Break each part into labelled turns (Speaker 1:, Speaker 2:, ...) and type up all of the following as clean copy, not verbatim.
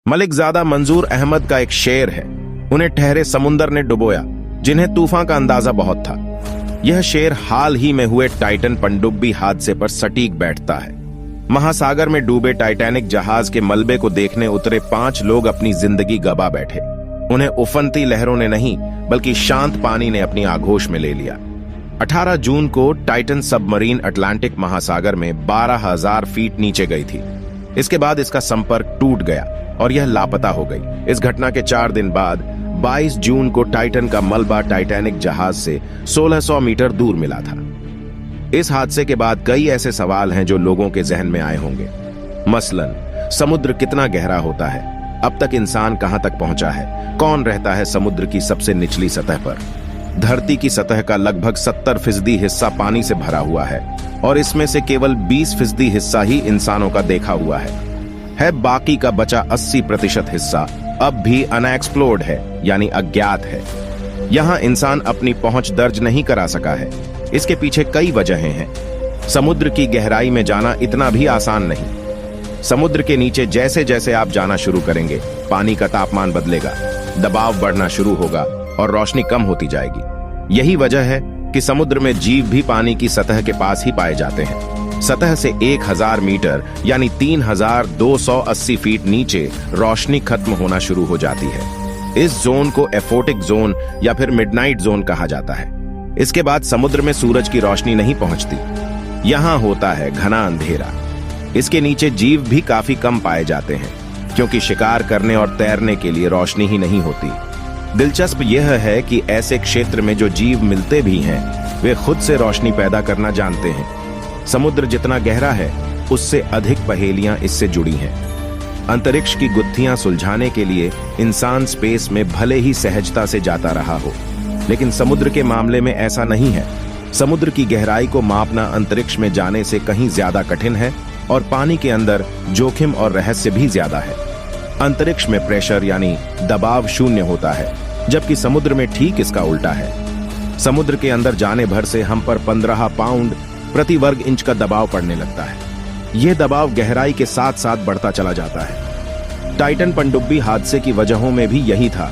Speaker 1: मलिकजादा मंजूर अहमद का एक शेर है, उन्हें ठहरे समुंदर ने डुबोया, जिन्हें तूफान का अंदाजा बहुत था। यह शेर हाल ही में हुए टाइटन पनडुब्बी हादसे पर सटीक बैठता है। महासागर में डूबे टाइटैनिक जहाज के मलबे को देखने उतरे 5 लोग अपनी जिंदगी गवा बैठे। उन्हें उफनती लहरों ने नहीं, बल्कि शांत पानी ने अपनी आगोश में ले लिया। 18 जून को टाइटन सबमरीन अटलांटिक महासागर में 12,000 फीट नीचे गई थी। इसके बाद इसका संपर्क टूट गया और यह लापता हो गई। इस घटना के 4 दिन बाद 22 जून को टाइटन का मलबा टाइटैनिक जहाज से 1600 मीटर दूर मिला था। इस हादसे के बाद कई ऐसे सवाल हैं जो लोगों के जहन में आए होंगे। मसलन, समुद्र कितना गहरा होता है? अब तक इंसान कहां तक पहुंचा है? कौन रहता है समुद्र की सबसे निचली सतह पर? धरती की सतह का लगभग 70% हिस्सा पानी से भरा हुआ है और इसमें से केवल 20% हिस्सा ही इंसानों का देखा हुआ है। बाकी का बचा 80% हिस्सा अब भी अनएक्सप्लोर्ड है, यानी अज्ञात है। यहां इंसान अपनी पहुंच दर्ज नहीं करा सका है। इसके पीछे कई वजहें हैं। समुद्र की गहराई में जाना इतना भी आसान नहीं। समुद्र के नीचे जैसे जैसे आप जाना शुरू करेंगे, पानी का तापमान बदलेगा, दबाव बढ़ना शुरू होगा और रोशनी कम होती जाएगी। यही वजह है कि समुद्र में जीव भी पानी की सतह के पास ही पाए जाते हैं। सतह से 1000 मीटर यानी 3280 फीट नीचे रोशनी खत्म होना शुरू हो जाती है। इस जोन को एफोटिक जोन या फिर मिडनाइट जोन कहा जाता है। इसके बाद समुद्र में सूरज की रोशनी नहीं पहुंचती। यहां होता है घना अंधेरा। इसके नीचे जीव भी काफी कम पाए जाते हैं, क्योंकि शिकार करने और तैरने के लिए रोशनी ही नहीं होती। दिलचस्प यह है कि ऐसे क्षेत्र में जो जीव मिलते भी हैं, वे खुद से रोशनी पैदा करना जानते हैं। समुद्र जितना गहरा है, उससे अधिक पहेलियां इससे जुड़ी हैं। अंतरिक्ष की गुत्थियां सुलझाने के लिए इंसान स्पेस में भले ही सहजता से जाता रहा हो, लेकिन समुद्र के मामले में ऐसा नहीं है। समुद्र की गहराई को मापना अंतरिक्ष में जाने से कहीं ज्यादा कठिन है और पानी के अंदर जोखिम और रहस्य भी ज्यादा है। अंतरिक्ष में प्रेशर यानी दबाव शून्य होता है, जबकि समुद्र में ठीक इसका उल्टा है। समुद्र के अंदर जाने भर से हम पर 15 पाउंड प्रति वर्ग इंच का दबाव पड़ने लगता है। यह दबाव गहराई के साथ साथ बढ़ता चला जाता है। टाइटन पनडुब्बी हादसे की वजहों में भी यही था।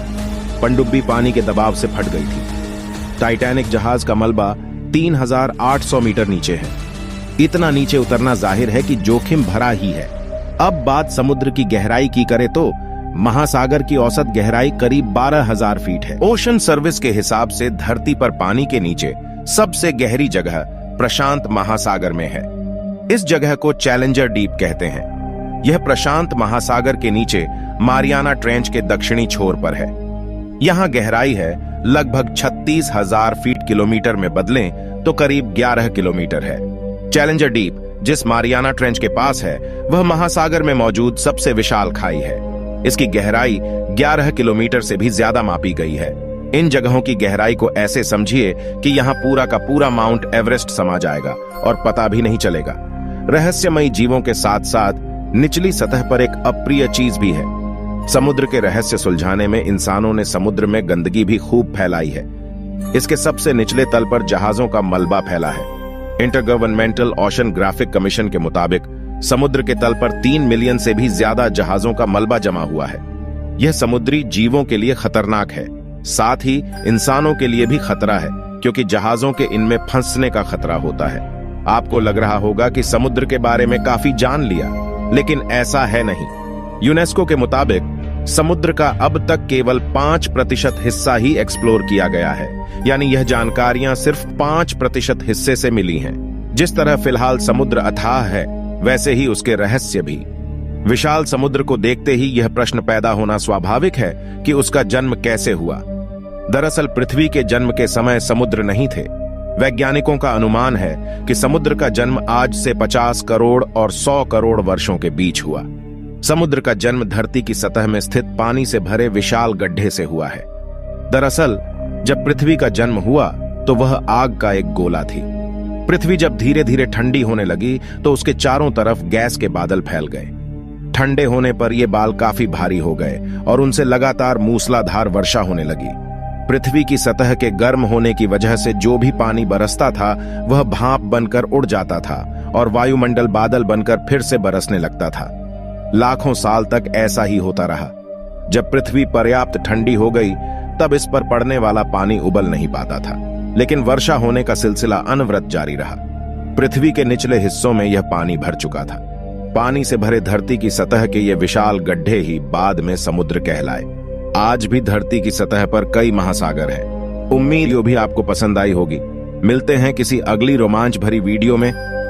Speaker 1: पनडुब्बी पानी के दबाव से फट गई थी। टाइटैनिक जहाज का मलबा 3800 मीटर नीचे है। इतना नीचे उतरना जाहिर है कि जोखिम भरा ही है। अब बात समुद्र की गहराई की करें तो महासागर की औसत गहराई करीब 12,000 फीट है। ओशन सर्विस के हिसाब से धरती पर पानी के नीचे सबसे गहरी जगह प्रशांत महासागर में है। इस जगह को चैलेंजर डीप कहते हैं। यह प्रशांत महासागर के नीचे मारियाना ट्रेंच के दक्षिणी छोर पर है। यहां गहराई है लगभग 36,000 फीट किलोमीटर में बदलें तो करीब 11 किलोमीटर है। चैलेंजर डीप जिस मारियाना ट्रेंच के पास है, वह महासागर में मौजूद सबसे विशाल खाई है। इसकी गहराई 11 किलोमीटर से भी ज्यादा मापी गई है। इन जगहों की गहराई को ऐसे समझिए कि यहां पूरा का पूरा माउंट एवरेस्ट समा जाएगा और पता भी नहीं चलेगा। रहस्यमयी जीवों के साथ साथ निचली सतह पर एक अप्रिय चीज भी है। समुद्र के रहस्य सुलझाने में इंसानों ने समुद्र में गंदगी भी खूब फैलाई है। इसके सबसे निचले तल पर जहाजों का मलबा फैला है। इंटरगवर्नमेंटल ओशनोग्राफिक कमीशन के मुताबिक समुद्र के तल पर 3 मिलियन से भी ज्यादा जहाजों का मलबा जमा हुआ है। यह समुद्री जीवों के लिए खतरनाक है, साथ ही इंसानों के लिए भी खतरा है, क्योंकि जहाजों के इनमें फंसने का खतरा होता है। आपको लग रहा होगा कि समुद्र के बारे में काफी जान लिया, लेकिन ऐसा है नहीं। यूनेस्को के मुताबिक समुद्र का अब तक केवल 5% हिस्सा ही एक्सप्लोर किया गया है, यानी यह जानकारियां सिर्फ 5% हिस्से से मिली हैं। जिस तरह फिलहाल समुद्र अथाह है, वैसे ही उसके रहस्य भी। विशाल समुद्र को देखते ही यह प्रश्न पैदा होना स्वाभाविक है कि उसका जन्म कैसे हुआ। दरअसल पृथ्वी के जन्म के समय समुद्र नहीं थे। वैज्ञानिकों का अनुमान है कि समुद्र का जन्म आज से 50 करोड़ और 100 करोड़ वर्षों के बीच हुआ। समुद्र का जन्म धरती की सतह में स्थित पानी से भरे विशाल गड्ढे से हुआ है। दरअसल जब पृथ्वी का जन्म हुआ तो वह आग का एक गोला थी। पृथ्वी जब धीरे धीरे ठंडी होने लगी तो उसके चारों तरफ गैस के बादल फैल गए। ठंडे होने पर ये बाल काफी भारी हो गए और उनसे लगातार मूसलाधार वर्षा होने लगी। पृथ्वी की सतह के गर्म होने की वजह से जो भी पानी बरसता था, वह भाप बनकर उड़ जाता था और वायुमंडल बादल बनकर फिर से बरसने लगता था। लाखों साल तक ऐसा ही होता रहा। जब पृथ्वी पर्याप्त ठंडी हो गई तब इस पर पड़ने वाला पानी उबल नहीं पाता था, लेकिन वर्षा होने का सिलसिला अनवरत जारी रहा। पृथ्वी के निचले हिस्सों में यह पानी भर चुका था। पानी से भरे धरती की सतह के ये विशाल गड्ढे ही बाद में समुद्र कहलाए। आज भी धरती की सतह पर कई महासागर हैं। उम्मीद यो भी आपको पसंद आई होगी। मिलते हैं किसी अगली रोमांच भरी वीडियो में।